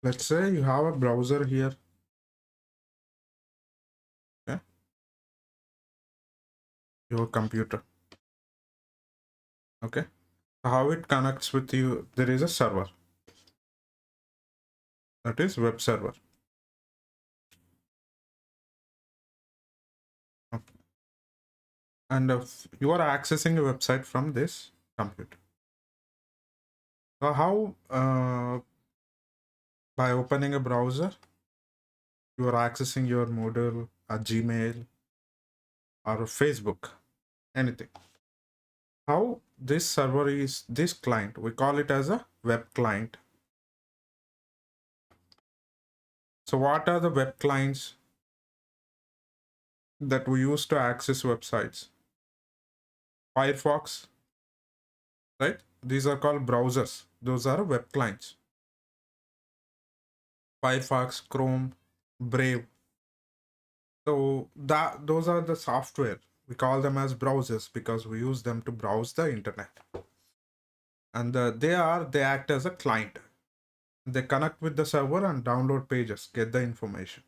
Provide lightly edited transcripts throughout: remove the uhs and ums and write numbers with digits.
Let's say you have a browser here. Okay, your computer. Okay, how it connects with you? There is a server, that is web server. Okay. And you are accessing a website from this computer. So how by opening a browser, you are accessing your Moodle, a Gmail, or a Facebook, anything. How this server is this client? We call it as a web client. So what are the web clients that we use to access websites? Firefox, right? These are called browsers. Those are web clients. Firefox, Chrome, Brave. So that those are the software. We call them as browsers because we use them to browse the internet. And they act as a client. They connect with the server and download pages, get the information.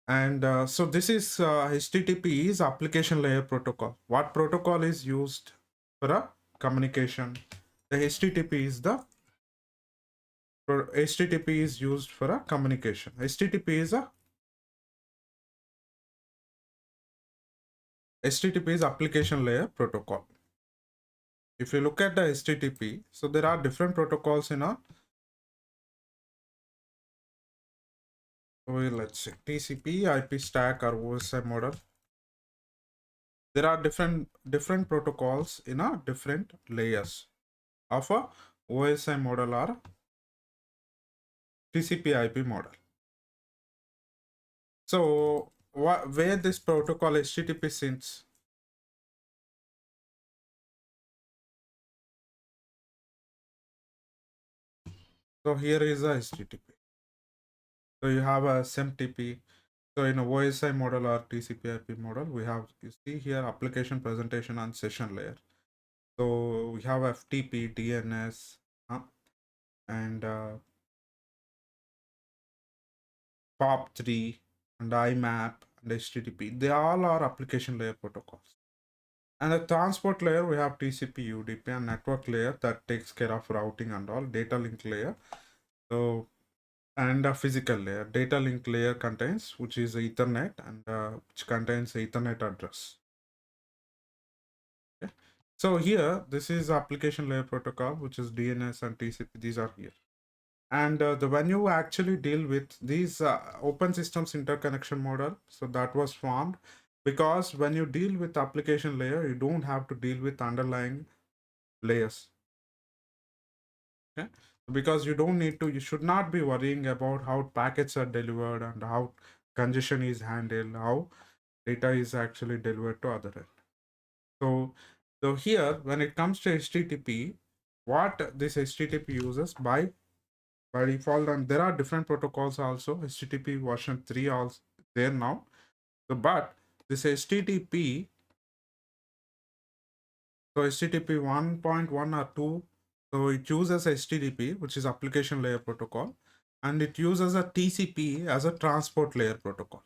And so this is HTTP is application layer protocol. What protocol is used for a communication? The HTTP is used for a communication. HTTP is application layer protocol. If you look at the HTTP, so there are different protocols in a. Well, let's say TCP, IP stack, or OSI model. There are different protocols in a different layers of a OSI model or TCP IP model. So where this protocol HTTP sits? So here is a HTTP. So you have a SMTP. So in a OSI model or TCP IP model, we have, you see here, application presentation and session layer. So we have FTP, DNS, and POP3 and IMAP and HTTP. They all are application layer protocols. And the transport layer, we have TCP, UDP, and network layer that takes care of routing and all, data link layer. So, and a physical layer. Data link layer contains, which is Ethernet, and which contains Ethernet address. Okay. So here, this is application layer protocol, which is DNS and TCP. These are here. And when you actually deal with these open systems interconnection model, so that was formed because when you deal with application layer, you don't have to deal with underlying layers. Okay, because you don't need to, you should not be worrying about how packets are delivered and how congestion is handled, how data is actually delivered to other end. So here, when it comes to HTTP, what this HTTP uses by default, and there are different protocols also. HTTP version 3 also there now. So, but this HTTP, so HTTP 1.1 or 2, so it uses HTTP, which is application layer protocol, and it uses a TCP as a transport layer protocol.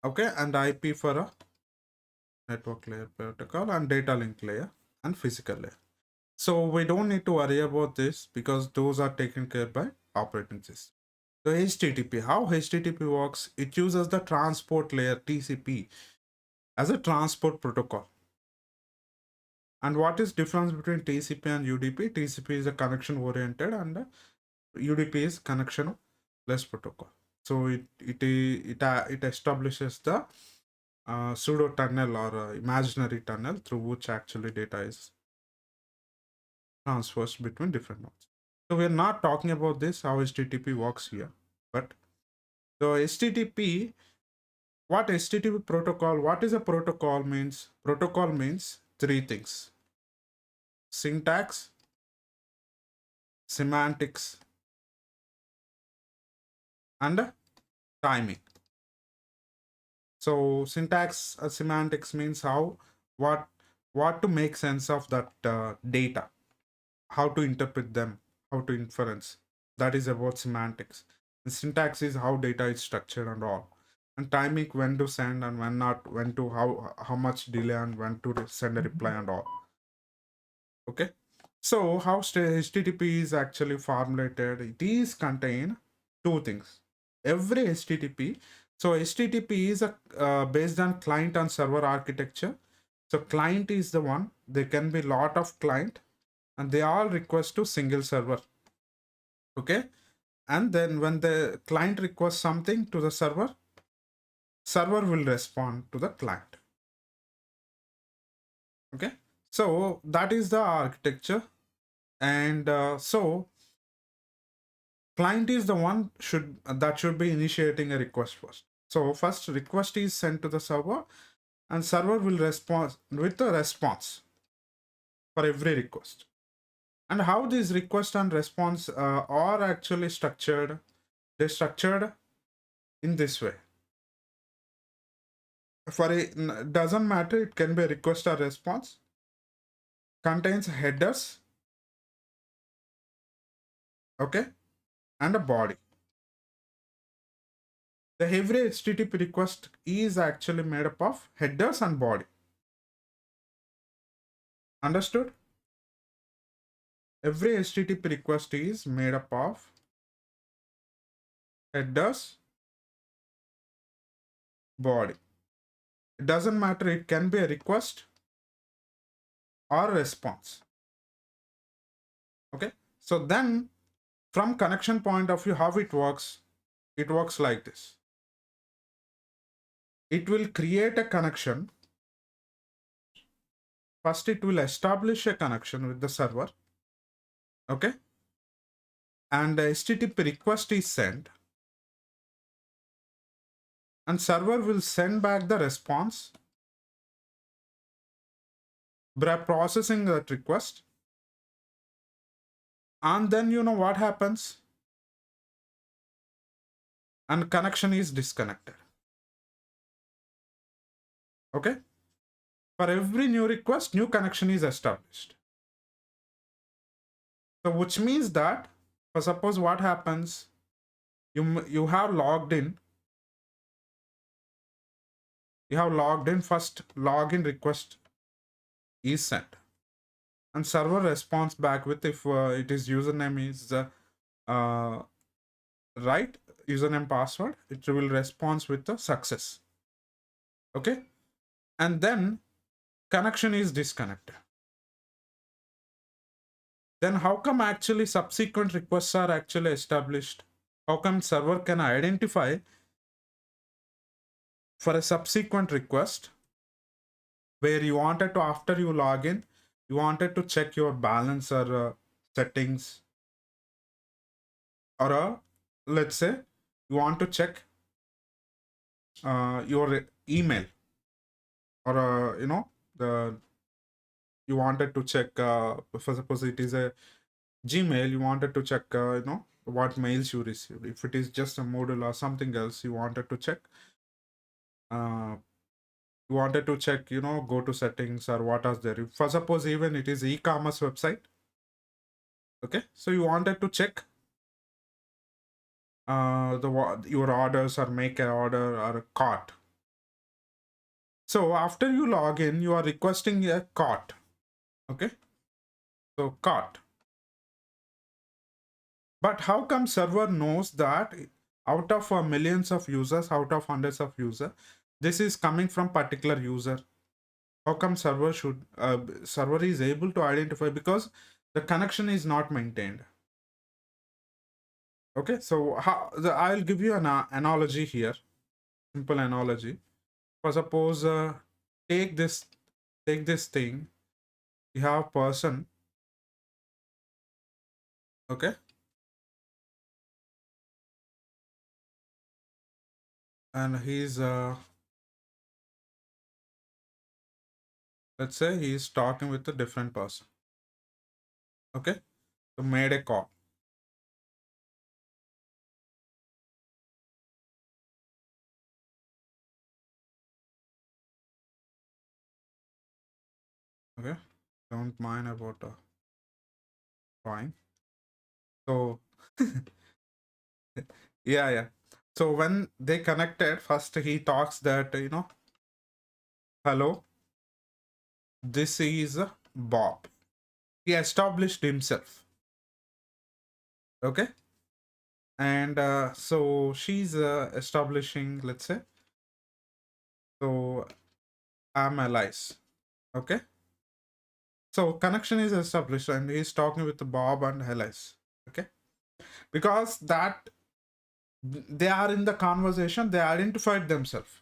Okay, and IP for a network layer protocol, and data link layer and physical layer. So we don't need to worry about this because those are taken care by operating system. So HTTP, how HTTP works, it uses the transport layer TCP as a transport protocol. And what is difference between TCP and UDP? TCP is a connection oriented and UDP is connection less protocol. So it establishes the pseudo tunnel or imaginary tunnel through which actually data is transfers between different nodes. So we're not talking about this, how HTTP works here, but so HTTP, what HTTP protocol, what is a protocol means? Protocol means three things: syntax, semantics, and timing. So syntax, semantics means how, what to make sense of that data, how to interpret them, how to inference. That is about semantics. The syntax is how data is structured and all. And timing, when to send and when not, when to how much delay and when to send a reply and all. Okay. So how HTTP is actually formulated? It is contain two things. Every HTTP. So HTTP is a based on client and server architecture. So client is the one. There can be lot of client, and they all request to single server. Okay. And then when the client requests something to the server will respond to the client. Okay. So that is the architecture. And so client is the one that should be initiating a request first. So first request is sent to the server, and server will respond with a response for every request. And how these request and response are actually structured? They're structured in this way. For a doesn't matter, it can be a request or response, contains headers, okay, and a body. The every HTTP request is actually made up of headers and body. Understood? Every HTTP request is made up of headers, body. It doesn't matter, it can be a request or a response. Okay. So then from connection point of view, how it works like this. It will create a connection. First, it will establish a connection with the server. Okay. And the HTTP request is sent. And server will send back the response by processing that request. And then you know what happens? And connection is disconnected. Okay. For every new request, new connection is established. So which means that, for suppose what happens, you have logged in. You have logged in, first login request is sent. And server responds back with if it is username is right, username password, it will respond with the success. Okay. And then connection is disconnected. Then how come actually subsequent requests are actually established? How come server can identify for a subsequent request where you wanted to, after you log in, you wanted to check your balance or settings, or let's say you want to check your email, or the you wanted to check for suppose it is a Gmail, you wanted to check what mails you received. If it is just a Moodle or something else, you wanted to check uh, go to settings or what is there. For suppose even it is e-commerce website, okay, so you wanted to check your orders or make an order or a cart. So after you log in, you are requesting a cart. Okay. So cart. But how come server knows that out of millions of users, out of hundreds of users, this is coming from particular user? How come server is able to identify? Because the connection is not maintained. Okay. So I'll give you an analogy here. Simple analogy. For suppose take this thing. You have person. Okay. And he's let's say he's talking with a different person. Okay. So made a call. Okay. Don't mind about fine. So yeah, yeah. So when they connected, first he talks that, hello, this is Bob. He established himself. Okay. And so she's establishing, let's say, so I'm Alice. Okay. So connection is established and he's talking with Bob and Alice. Okay. Because that they are in the conversation, they identified themselves.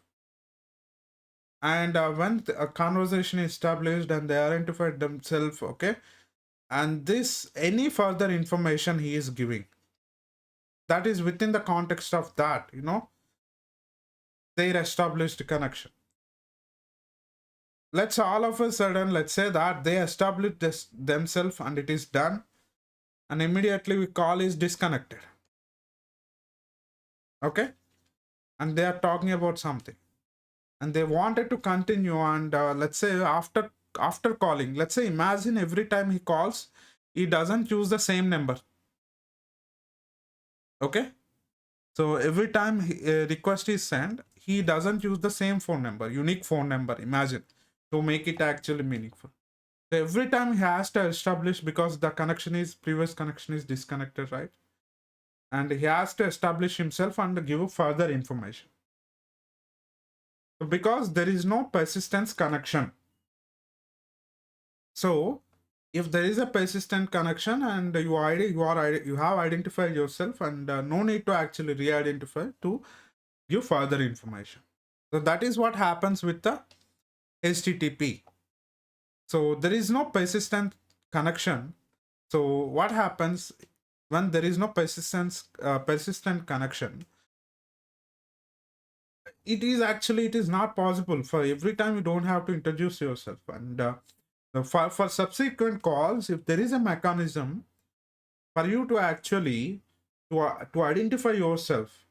And when a conversation is established and they identified themselves, okay, and this any further information he is giving, that is within the context of that, their established connection. Let's all of a sudden, let's say that they established this themselves and it is done, and immediately we call is disconnected. Okay. And they are talking about something and they wanted to continue, and let's say after calling, let's say imagine every time he calls, he doesn't use the same number. Okay. So every time a request is sent, he doesn't use the same phone number, unique phone number, imagine, to make it actually meaningful. So every time he has to establish, because the previous connection is disconnected, right? And he has to establish himself and give further information. So because there is no persistence connection. So if there is a persistent connection and you have identified yourself, and no need to actually re-identify to give further information. So that is what happens with the HTTP. So there is no persistent connection. So what happens when there is no persistent connection? It is not possible. For every time you don't have to introduce yourself, and for subsequent calls, if there is a mechanism for you to actually to identify yourself,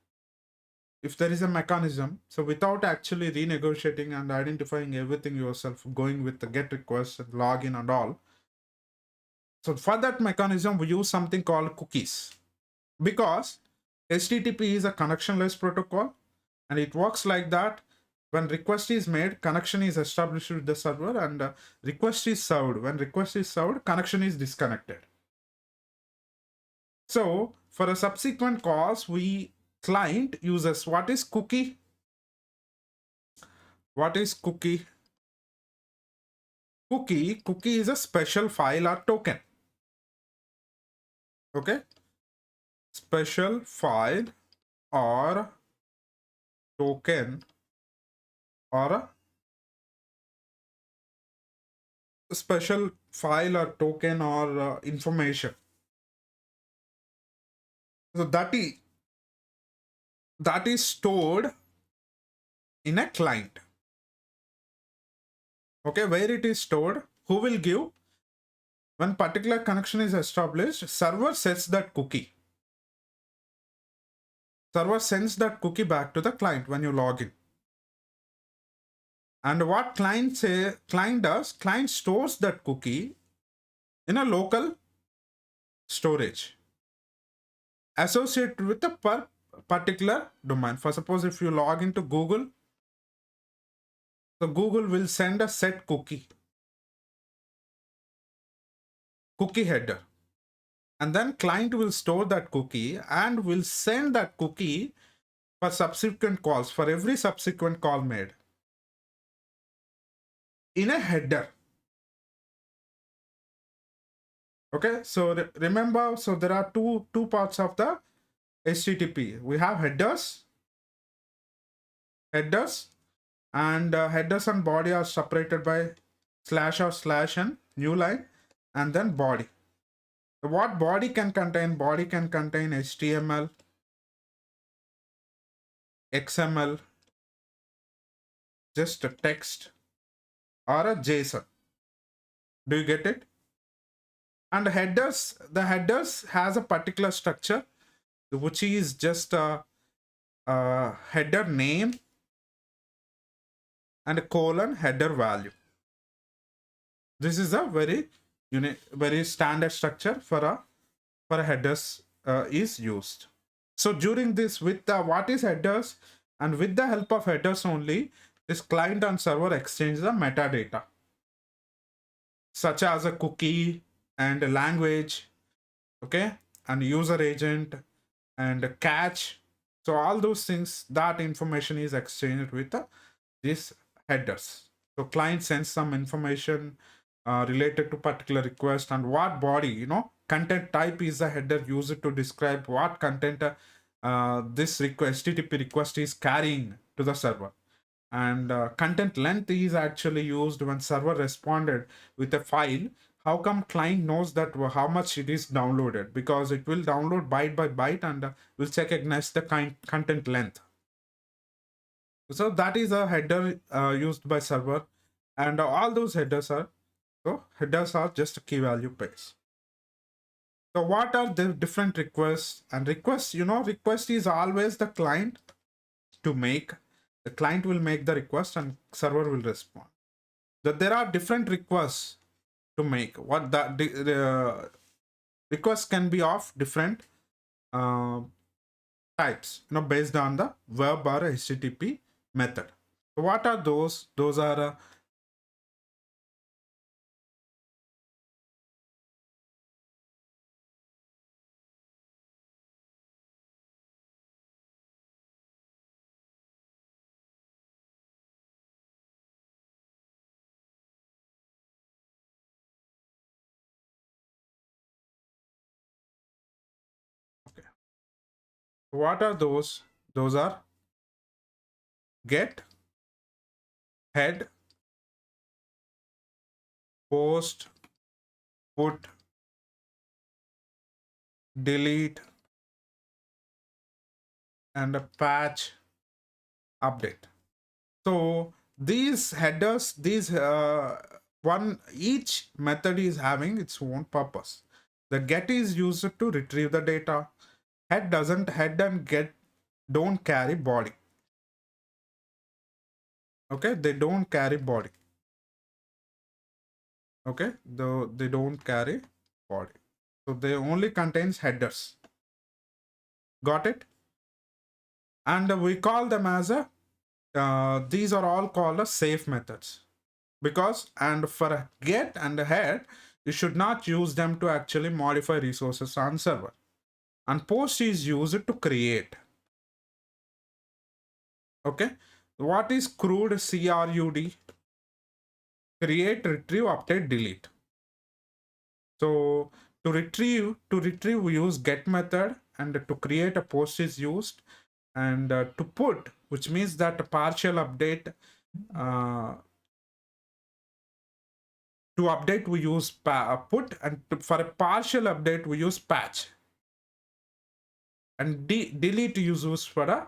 if there is a mechanism, so without actually renegotiating and identifying everything yourself, going with the get request and login and all, so for that mechanism we use something called cookies, because HTTP is a connectionless protocol and it works like that. When request is made, connection is established with the server, and request is served. When request is served, connection is disconnected. So for a subsequent calls, we client uses what is cookie? What is cookie? Cookie is a special file or token. Okay, special file or token, or a special file or token or information. So that is stored in a client. Okay, where it is stored, who will give? When particular connection is established, server sets that cookie. Server sends that cookie back to the client when you log in. And what client does, client stores that cookie in a local storage associated with a particular domain. For suppose if you log into Google, so Google will send a set cookie header, and then client will store that cookie and will send that cookie for subsequent calls, for every subsequent call made, in a header. Okay, so remember, so there are two parts of the HTTP. We have headers, and headers and body are separated by slash or slash and new line, and then body. What body can contain? Body can contain HTML, XML, just a text, or a JSON. Do you get it? And the headers has a particular structure, which is just a header name and a colon header value. This is a very standard structure for for headers is used. So during this, with the what is headers, and with the help of headers only, this client and server exchange the metadata, such as a cookie and a language, okay, and user agent and a catch. So all those things, that information is exchanged with these headers. So client sends some information related to particular request, and what body, content type is the header used to describe what content this request, HTTP request, is carrying to the server. And content length is actually used when server responded with a file. How come client knows that how much it is downloaded? Because it will download byte by byte, and will check against the content length. So that is a header used by server, and all those headers are just key value pairs. So what are the different requests? And requests, request is always the client to make. The client will make the request and server will respond. That there are different requests to make. What the requests can be of different uh, types, based on the web or HTTP method. So what are those? Those are okay. What are those? Those are get, head, post, put, delete, and a patch, update. So these headers, these each method is having its own purpose. The get is used to retrieve the data. Head and get don't carry body. Okay, they don't carry body. Okay, though they don't carry body. So they only contains headers. Got it? And we call them as a these are all called as safe methods, because and for a get and a head, you should not use them to actually modify resources on server. And post is used to create. Okay, what is CRUD? CRUD? Create, retrieve, update, delete. So to retrieve we use get method, and to create a post is used, and to put, which means that a partial update, to update we use put, and for a partial update we use patch, and delete is used for a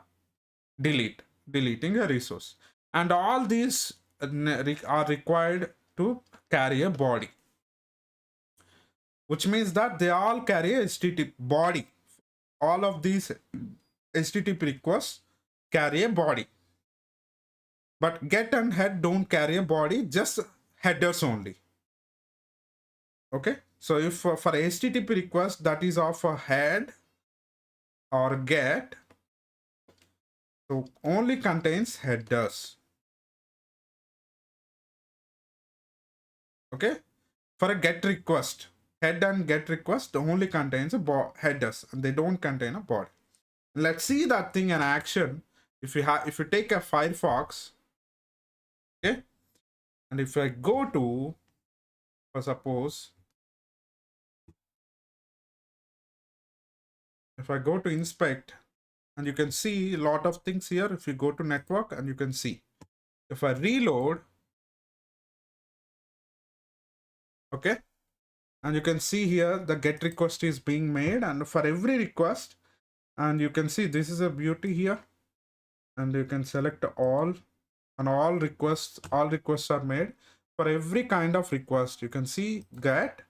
deleting a resource. And all these are required to carry a body, which means that they all carry a HTTP body. All of these HTTP requests carry a body, but get and head don't carry a body, just headers only. Okay, so if for HTTP request that is of a head or get, so only contains headers. Okay, for a get request, head and get request only contains a headers, and they don't contain a body. Let's see that thing in action. If you take a Firefox, okay, and if I go to, for suppose, if I go to inspect, and you can see a lot of things here. If you go to network, and you can see, if I reload, okay, and you can see here the get request is being made, and for every request, and you can see this is a beauty here, and you can select all, and all requests are made for every kind of request. You can see get,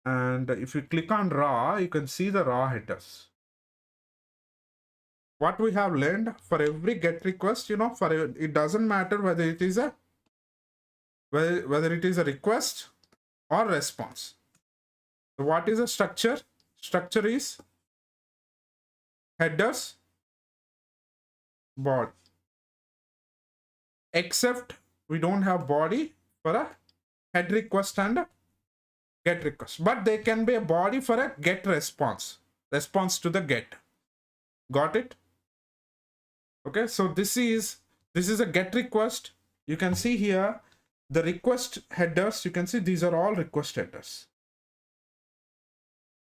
and if you click on raw, you can see the raw headers. What we have learned, for every get request, it doesn't matter whether it is a request or response. So what is the structure? structure is headers body, except we don't have body for a head request and a get request, but they can be a body for a get response to the get. Got it? Okay, so this is a get request. You can see here the request headers. You can see these are all request headers,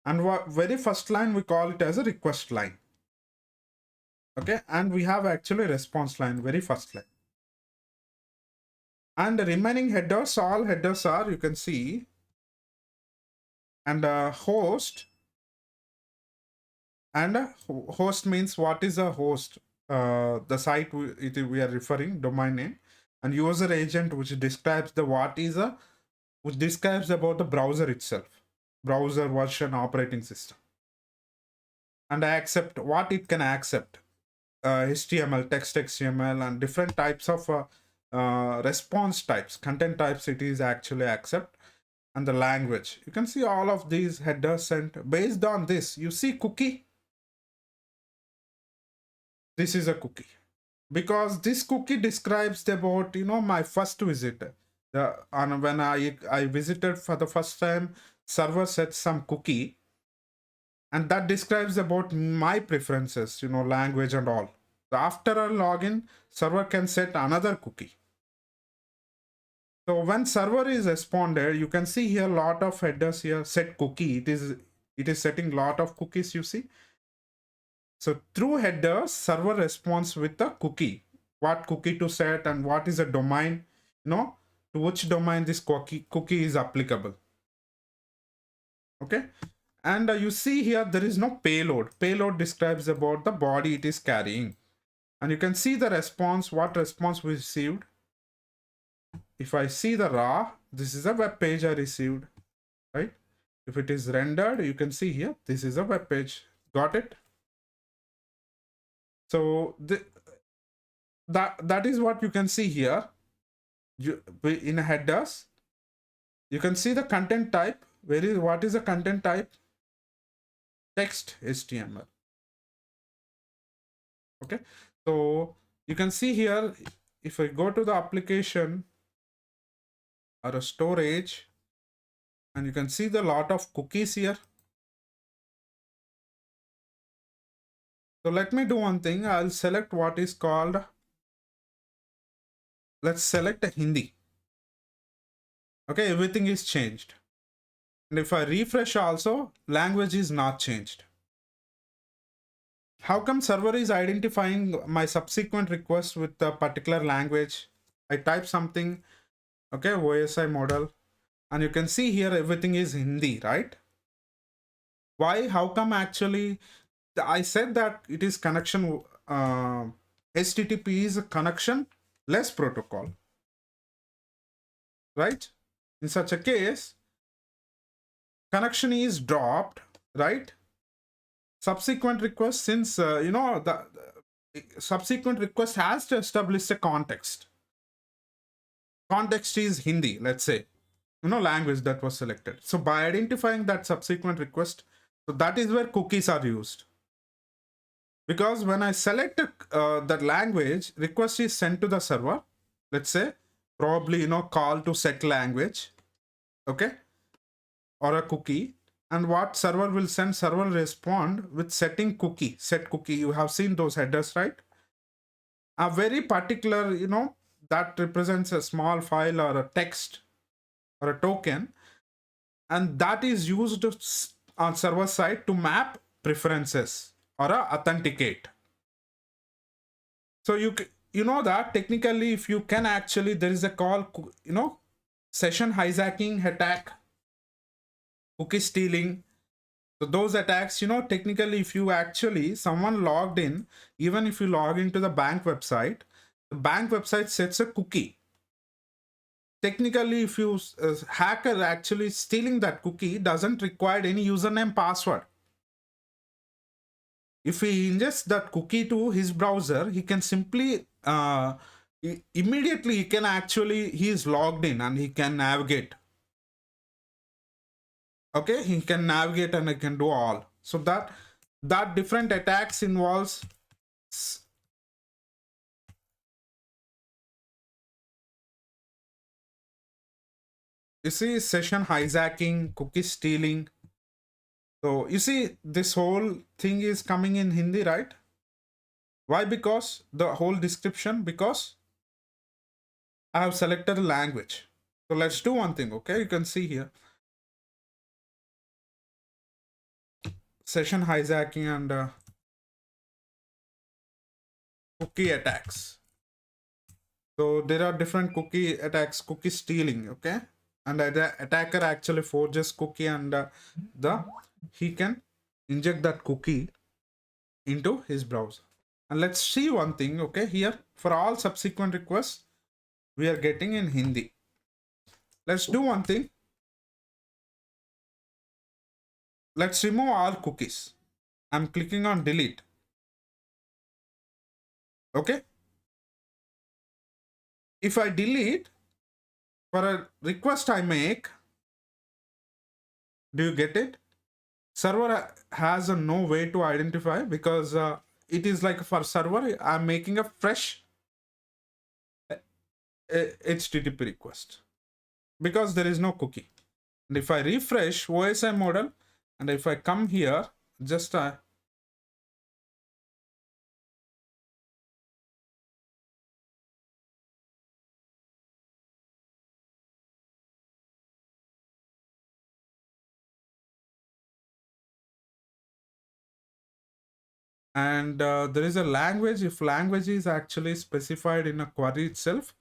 and what very first line we call it as a request line. Okay, and we have actually response line, very first line, and the remaining headers, all headers are, you can see, and host, and host means what is a host, the site we are referring, domain name, and user agent, which describes the what is a, which describes about the browser itself, browser version, operating system, and I accept what it can accept, HTML, text HTML, and different types of response types, content types it is actually accept, and the language. You can see all of these headers, and based on this, you see cookie. This is a cookie, because this cookie describes about, my first visit. When I visited for the first time, server set some cookie, and that describes about my preferences, language and all. So after a login, server can set another cookie. So when server is responded, you can see here a lot of headers here, set cookie. It is setting lot of cookies, you see. So through headers, server responds with a cookie, what cookie to set and what is a domain, to which domain this cookie is applicable. Okay, and you see here there is no payload. Payload describes about the body it is carrying, and you can see the response, what response we received. If I see the raw, this is a web page I received, right? If it is rendered, you can see here, this is a web page. Got it? So that is what you can see here. In headers, you can see the content type. What is the content type? Text HTML. Okay, so you can see here, if I go to the application or a storage, and you can see the lot of cookies here. So let me do one thing. I'll select what is called, let's select a Hindi. Okay, everything is changed. And if I refresh also, language is not changed. How come server is identifying my subsequent request with a particular language? I type something, okay, OSI model, and you can see here everything is Hindi, right? Why? How come actually? I said that it is connection, HTTP is a connection less protocol, right? In such a case, connection is dropped, right? Subsequent request, since the subsequent request has to establish a context. Context is Hindi, let's say, language that was selected. So by identifying that subsequent request, so that is where cookies are used. Because when I select that language, request is sent to the server, let's say, probably, call to set language, okay, or a cookie. And what server will send, server will respond with setting cookie, set cookie. You have seen those headers, right? A very particular, that represents a small file or a text or a token, and that is used on server side to map preferences or authenticate. So you know that technically, if you can actually, there is a call, session hijacking attack, cookie stealing. So those attacks, technically, if you actually, someone logged in, even if you log into the bank website, the bank website sets a cookie. Technically, if you hacker actually stealing that cookie, doesn't require any username, password. If he ingests that cookie to his browser, he can simply immediately he is logged in and he can navigate. Okay, he can navigate and he can do all. So that different attacks involves, you see, session hijacking, cookie stealing. So you see, this whole thing is coming in Hindi, right? Why? Because the whole description, because I have selected a language. So let's do one thing, okay? You can see here, session hijacking and cookie attacks. So there are different cookie attacks, cookie stealing, okay? And the attacker actually forges cookie, and the he can inject that cookie into his browser. And let's see one thing, okay? Here, for all subsequent requests, we are getting in Hindi. Let's do one thing. Let's remove all cookies. I'm clicking on delete. Okay. If I delete, for a request I make, do you get it? Server has a no way to identify, because it is like, for server, I'm making a fresh HTTP request because there is no cookie. And if I refresh OSI model, and if I come here, just and there is a language. If language is actually specified in a query itself,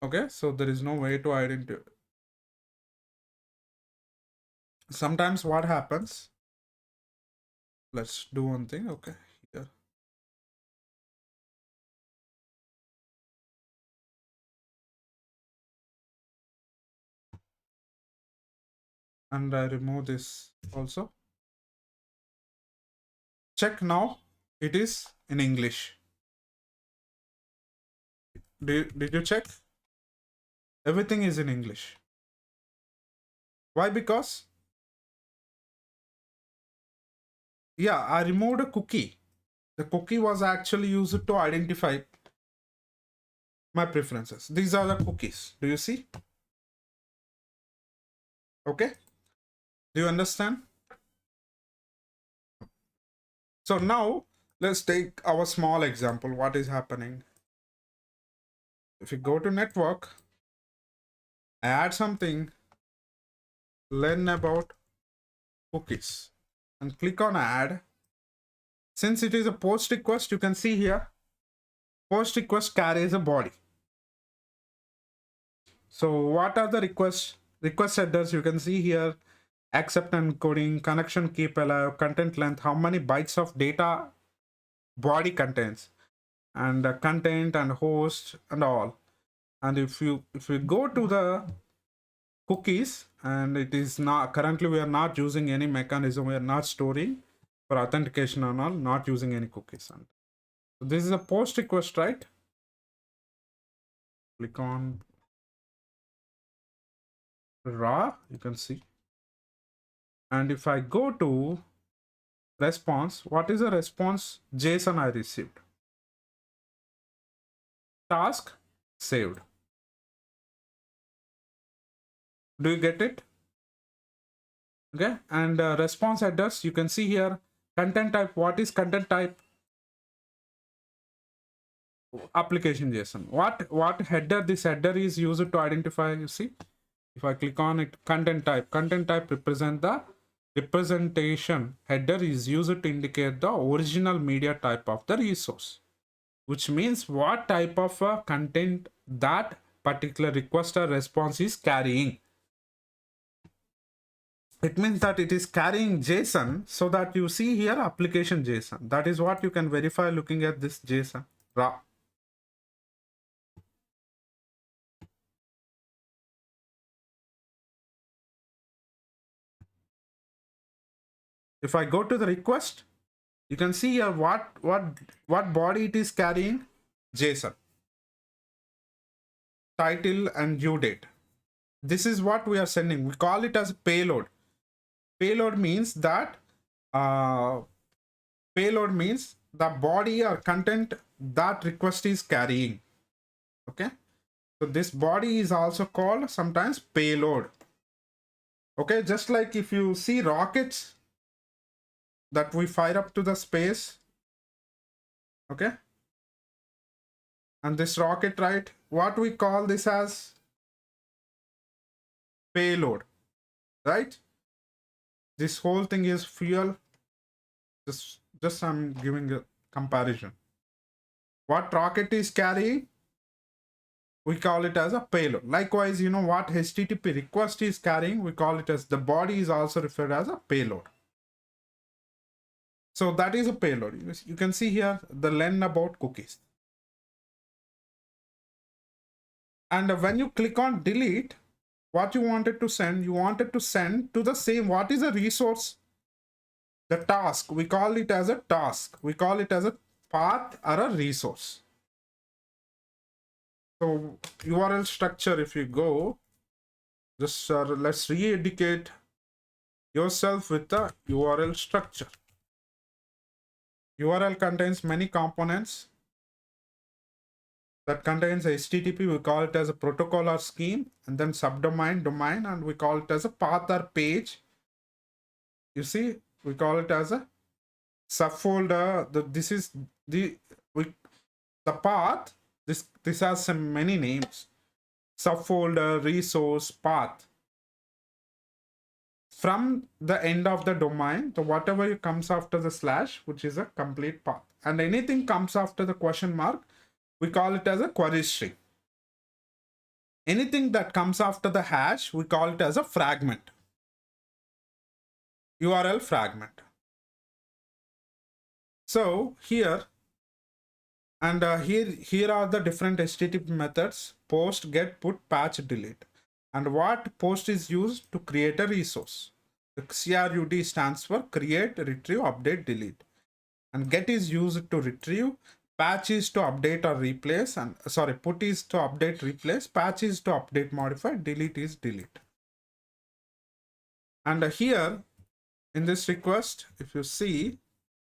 okay, so there is no way to identify. Sometimes what happens, let's do one thing, okay, here. And I remove this also. Check now, it is in English. Did you check? Everything is in English. Why? Because, yeah, I removed a cookie. The cookie was actually used to identify my preferences. These are the cookies. Do you see? Okay. Do you understand? So now let's take our small example. What is happening? If you go to network, add something, learn about cookies, and click on add. Since it is a post request, you can see here, post request carries a body. So what are the request headers? You can see here, accept encoding, connection keep alive, content length, how many bytes of data body contains, and content and host and all. And if you go to the cookies, and it is not, currently we are not using any mechanism, we are not storing for authentication and all, not using any cookies. And so this is a post request, right? Click on raw, you can see. And if I go to response, what is the response JSON I received? Task saved. Do you get it? Okay. And response headers, you can see here, content type. What is content type? Application JSON. What header? This header is used to identify. You see, if I click on it, content type represent the representation. Header is used to indicate the original media type of the resource, which means what type of content that particular request or response is carrying. It means that it is carrying JSON, so that you see here application JSON. That is what you can verify looking at this JSON raw. If I go to the request, you can see here what body it is carrying. JSON, title and due date. this is what we are sending. We call it as payload. Payload means that uh, payload means the body or content that request is carrying. Okay, so this body is also called sometimes payload. Okay, just like if you see rockets that we fire up to the space, okay, and this rocket, right, what we call this as payload, right? This whole thing is fuel. Just I'm giving a comparison. What rocket is carrying, we call it as a payload. Likewise, you know what HTTP request is carrying, we call it as the body is also referred as a payload. So that is a payload. You can see here the len about cookies. And when you click on delete, what you wanted to send to the same, what is a resource? The task, we call it as a task. We call it as a path or a resource. So URL structure, if you go, just let's re-educate yourself with the URL structure. URL contains many components. That contains HTTP, we call it as a protocol or scheme, and then subdomain, domain, and we call it as a path or page. You see, we call it as a subfolder. This is the path. This has some many names: subfolder, resource, path. From the end of the domain, so whatever comes after the slash, which is a complete path, and anything comes after the question mark, we call it as a query string. Anything that comes after the hash, we call it as a fragment. URL fragment. So here, and here are the different HTTP methods: post, get, put, patch, delete. And what post is used to create a resource. The CRUD stands for create, retrieve, update, delete. And get is used to retrieve, patch is to update or replace, and sorry, put is to update, replace, patch is to update, modify, delete is delete. And here in this request, if you see,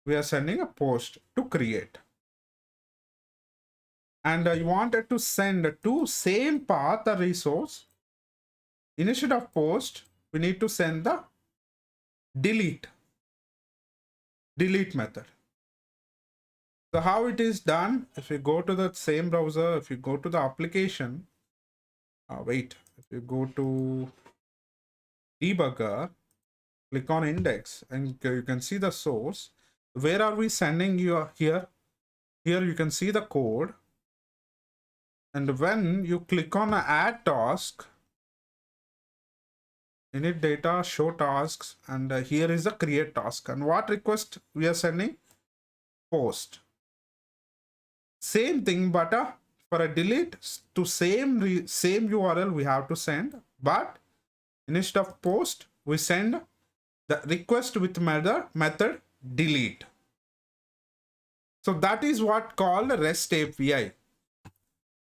we are sending a post to create. And you wanted to send to same path or resource. Instead of post, we need to send the delete method. So how it is done, if you go to the same browser, if you go to the application, if you go to debugger, click on index, and you can see the source. Where are we sending you here? Here you can see the code. And when you click on add task, init data, show tasks, and here is the create task. And what request we are sending? Post. Same thing, but for a delete to same URL we have to send, but instead of post, we send the request with method delete. So that is what called REST API,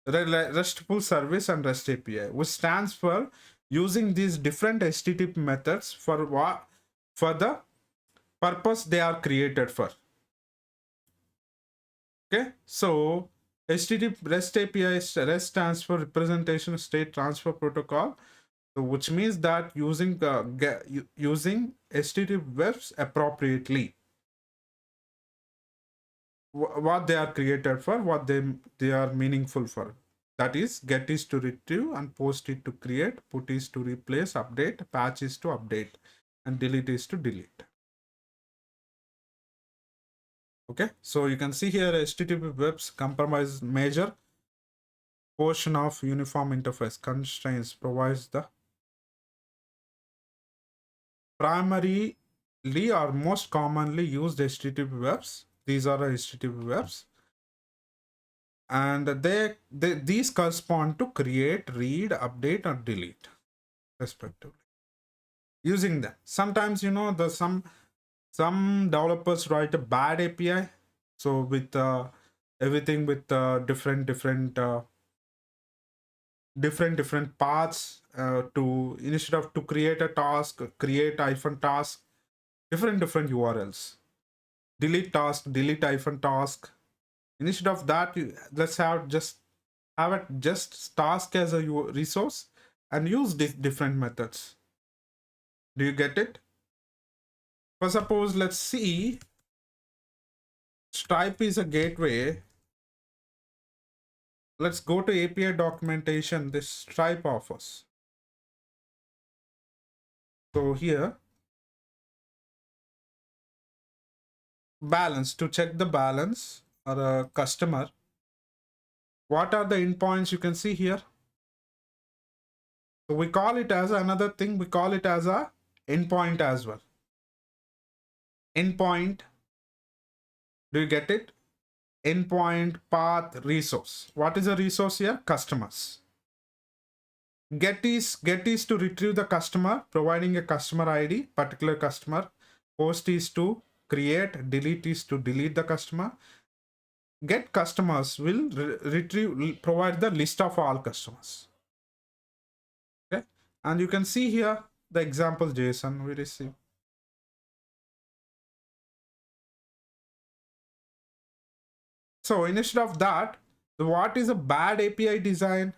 RESTful service and REST API, which stands for using these different HTTP methods for the purpose they are created for. Okay, so HTTP REST API, REST stands for Representation State Transfer Protocol, so which means that using HTTP webs appropriately, what they are created for, what they are meaningful for. That is, get is to retrieve, and post is to create, put is to replace, update, patch is to update, and delete is to delete. Okay, so you can see here HTTP webs comprise major portion of uniform interface constraints, provides the primarily or most commonly used HTTP webs. These are HTTP webs, and these correspond to create, read, update, or delete respectively. Using them, sometimes there's some developers write a bad API, so with everything with different paths to instead of to create a task, create hyphen task, different URLs. Delete task, delete hyphen task. Instead of that, let's have it just task as a resource and use different methods. Do you get it? For suppose, let's see, Stripe is a gateway. Let's go to API documentation this Stripe offers. So here, balance, to check the balance or a customer. What are the endpoints you can see here? So we call it as another thing, we call it as a endpoint as well. Endpoint, do you get it? Endpoint, path, resource. What is a resource here? Customers. Get is to retrieve the customer, providing a customer ID, particular customer. Post is to create, delete is to delete the customer. Get customers will provide the list of all customers. Okay, and you can see here the example JSON we receive. So instead of that, what is a bad API design?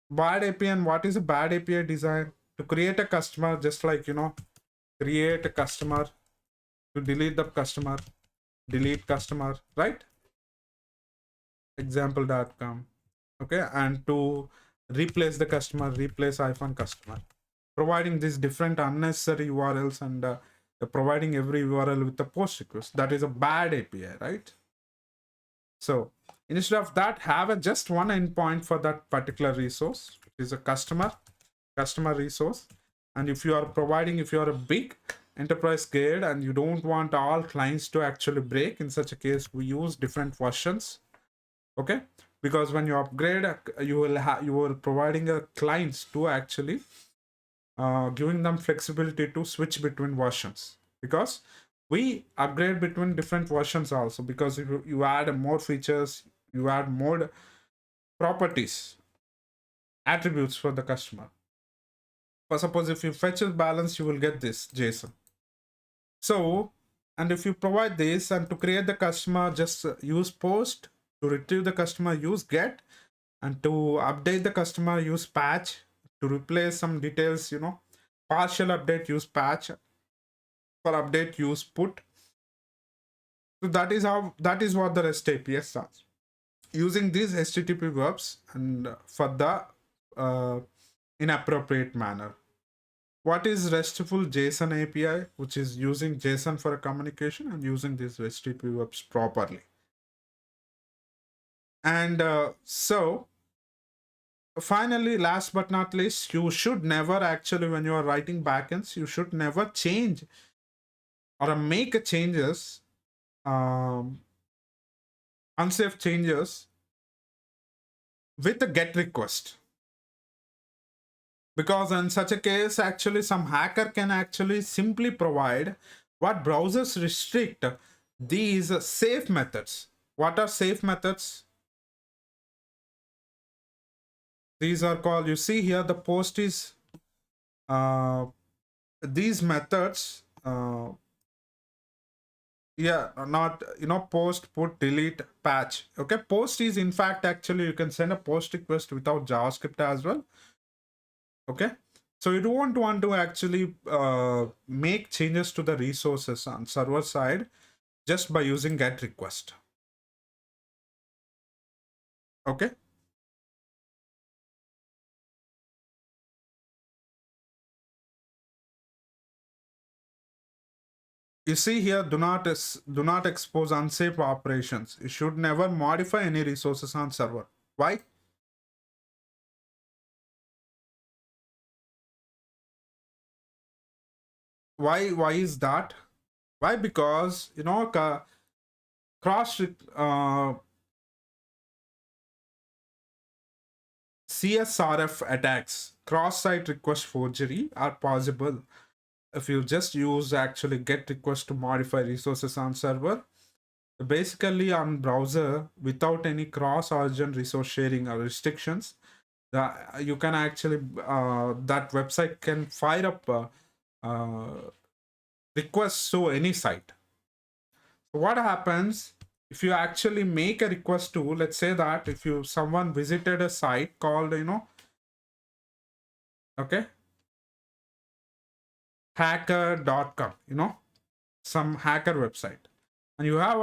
Bad API, and what is a bad API design? To create a customer, just like, create a customer, to delete the customer, delete customer, right? Example.com. Okay, and to replace the customer, replace iPhone customer, providing these different unnecessary URLs and providing every URL with a post request. That is a bad API, right? So instead of that, have just one endpoint for that particular resource, which is a customer resource. And if you are a big enterprise grade and you don't want all clients to actually break, in such a case, we use different versions. Okay, because when you upgrade, you are providing a clients to actually giving them flexibility to switch between versions, because we upgrade between different versions also, because you add more features, you add more properties, attributes for the customer. For suppose if you fetch a balance, you will get this JSON. So, and if you provide this, and to create the customer, just use post. To retrieve the customer, use get. And to update the customer, use patch. To replace some details, partial update, use patch. For update, use put. So that is what the REST API does. Using these HTTP verbs and for the inappropriate manner. What is RESTful JSON API, which is using JSON for a communication and using these HTTP verbs properly. And so finally, last but not least, you should never actually, when you are writing backends, you should never change or make changes, unsafe changes with a GET request. Because in such a case, actually, some hacker can actually simply provide what browsers restrict these safe methods. What are safe methods? These are called, you see here, the post is these methods, not, post, put, delete, patch. Okay, post is in fact, actually, you can send a post request without JavaScript as well. Okay, so you don't want to actually make changes to the resources on server side just by using GET request. Okay. You see here, do not expose unsafe operations. You should never modify any resources on server. Why? Why is that? Why? Because cross CSRF attacks, cross-site request forgery, are possible if you just use actually GET request to modify resources on server. Basically, on browser, without any cross-origin resource sharing or restrictions, you can actually that website can fire up uh, requests to any site. So what happens if you actually make a request to, let's say that if you someone visited a site called, okay, hacker.com, some hacker website, and you have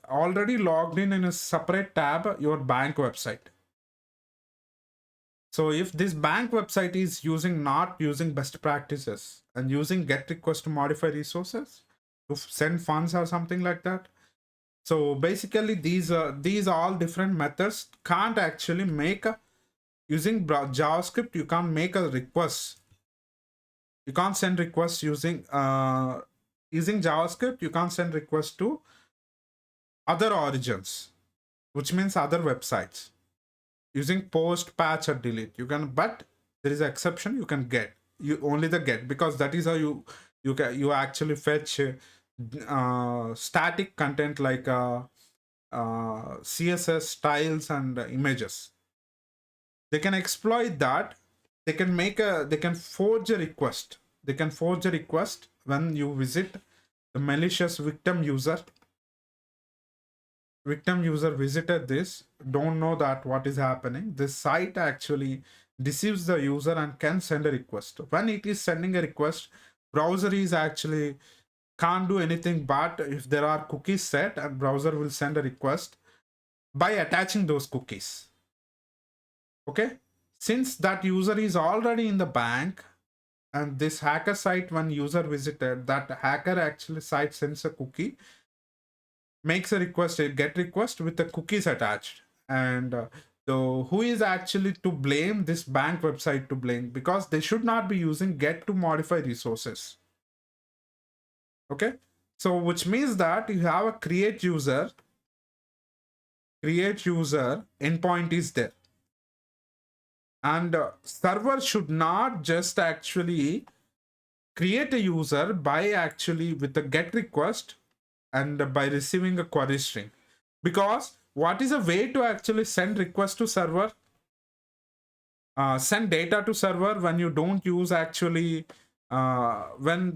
already logged in a separate tab your bank website. So if this bank website is not using best practices and using get request to modify resources to send funds or something like that, so basically these all different methods can't actually make using JavaScript. You can't make a request. You can't send requests using JavaScript. You can't send requests to other origins, which means other websites. Using post, patch, or delete, you can, but there is an exception. You can get you only the get, because that is how you actually fetch static content like CSS styles and images. They can exploit that. They can forge a request. They can forge a request when you visit the malicious victim user visited this, don't know that what is happening. This site actually deceives the user and can send a request. When it is sending a request, browser is actually can't do anything, but if there are cookies set, and browser will send a request by attaching those cookies. Okay, since that user is already in the bank, and this hacker site, when user visited, that hacker actually site sends a cookie, makes a request, a get request with the cookies attached. And so who is actually to blame? This bank website to blame, because they should not be using get to modify resources. Okay, so which means that you have a create user endpoint is there, and server should not just actually create a user by actually with a get request and by receiving a query string. Because what is a way to actually send request to server, send data to server, when you don't use actually when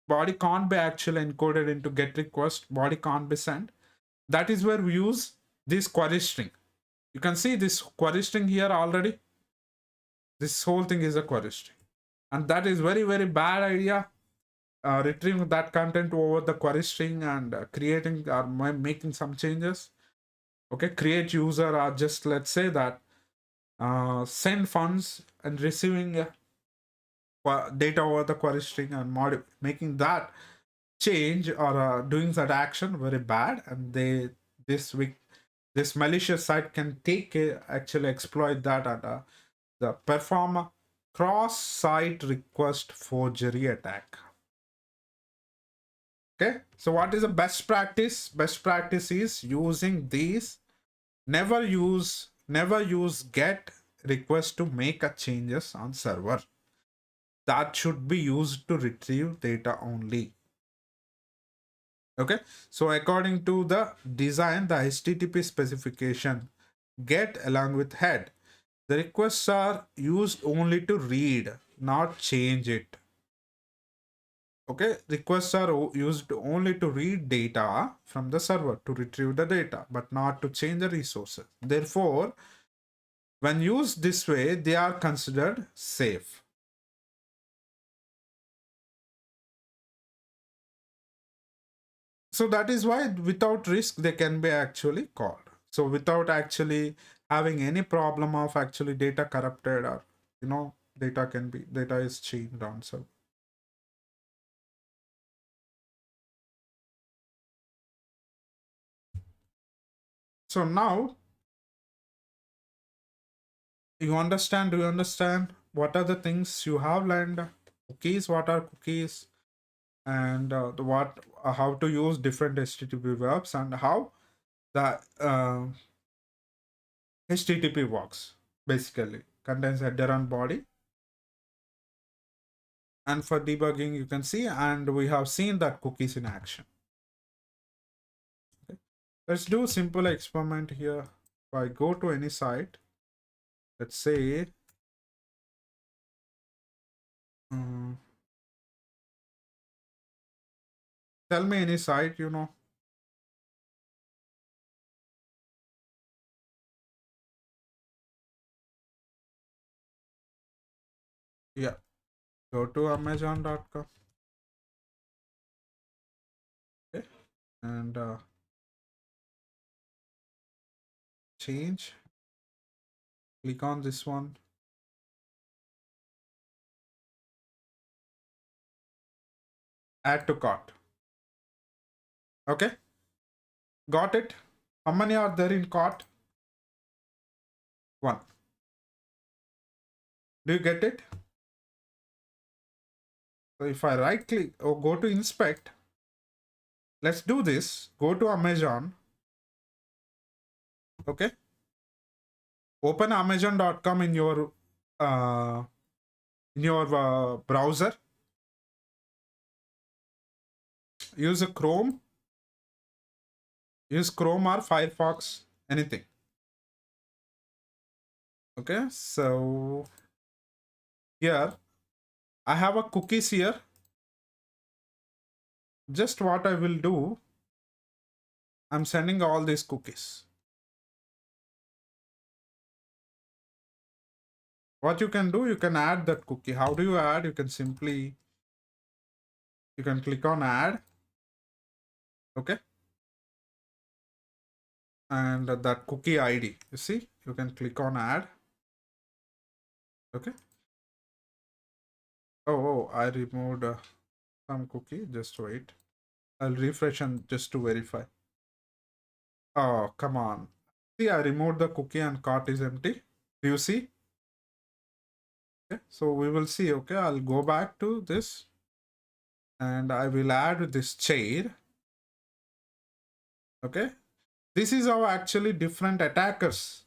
body can't be actually encoded into get request, body can't be sent. That is where we use this query string. You can see this query string here already. This whole thing is a query string, and that is very, very bad idea. Retrieving that content over the query string and creating or making some changes. Okay, create user, or just let's say that send funds and receiving data over the query string and making that change or doing that action very bad. And this malicious site can actually exploit that and the perform a cross-site request forgery attack. Okay, so what is the best practice? Best practice is using these. Never use get request to make a changes on server. That should be used to retrieve data only. Okay, so according to the design, the HTTP specification, get along with head, the requests are used only to read, not change it. Okay, requests are used only to read data from the server to retrieve the data, but not to change the resources. Therefore, when used this way, they are considered safe. So that is why without risk they can be actually called. So without actually having any problem of actually data corrupted, or data is changed on. So now do you understand what are the things you have learned? Cookies, what are cookies, and how to use different HTTP verbs, and how the HTTP works. Basically contains header and body, and for debugging you can see, and we have seen that cookies in action. Let's do a simple experiment here. If I go to any site, let's say, um, tell me any site, Yeah, go to amazon.com. Okay, and change, click on this one, add to cart. Okay, got it. How many are there in cart? One. Do you get it? So if I right click or go to inspect, let's do this. Go to Amazon. Okay, open amazon.com uh, in your browser. Use a Chrome. Use Chrome or Firefox, anything. Okay, so here I have a cookies here. Just what I will do, I'm sending all these cookies. What you can do, you can add that cookie. How do you add? You can click on add. Okay, and that cookie ID, you see, you can click on add. Okay. Oh, I removed some cookie. Just wait. I'll refresh and just to verify. Oh, come on. See, I removed the cookie and cart is empty. Do you see? Okay, so we will see. Okay, I'll go back to this and I will add this chair. Okay, this is how actually different attackers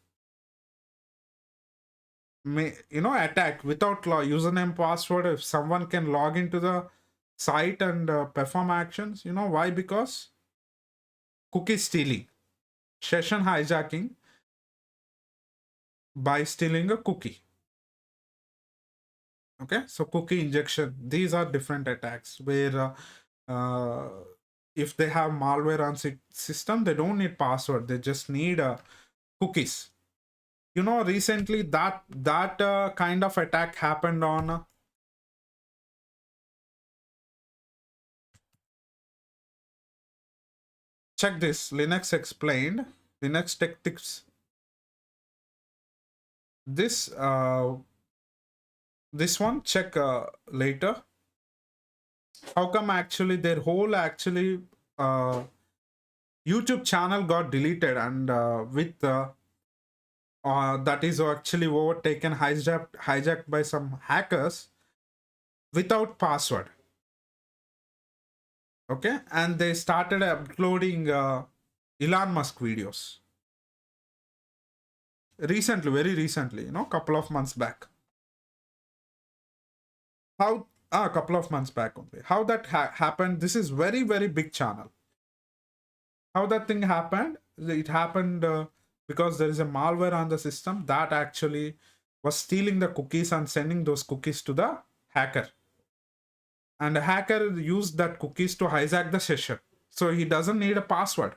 may, attack without username password. If someone can log into the site and perform actions, why? Because cookie stealing, session hijacking by stealing a cookie. Okay, so cookie injection, these are different attacks where if they have malware on system, they don't need password, they just need cookies. Recently that kind of attack happened on check this, Linux Explained, Linux Tech Tips. This one, check later. How come actually their whole actually YouTube channel got deleted, and with that is actually overtaken, hijacked by some hackers without password. Okay, and they started uploading Elon Musk videos recently, very recently, couple of months back. How a couple of months back only. How that happened? This is very, very big channel. How that thing happened? It happened because there is a malware on the system that actually was stealing the cookies and sending those cookies to the hacker. And the hacker used that cookies to hijack the session. So he doesn't need a password.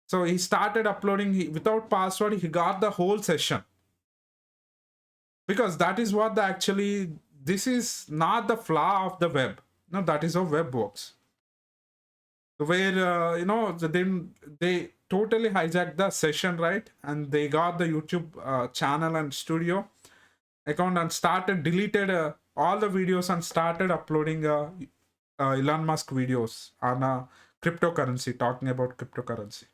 So he started uploading without password. He got the whole session. Because that is what this is not the flaw of the web. No, that is how web works. Where they totally hijacked the session, right? And they got the YouTube channel and studio account and deleted all the videos and started uploading Elon Musk videos on cryptocurrency, talking about cryptocurrency.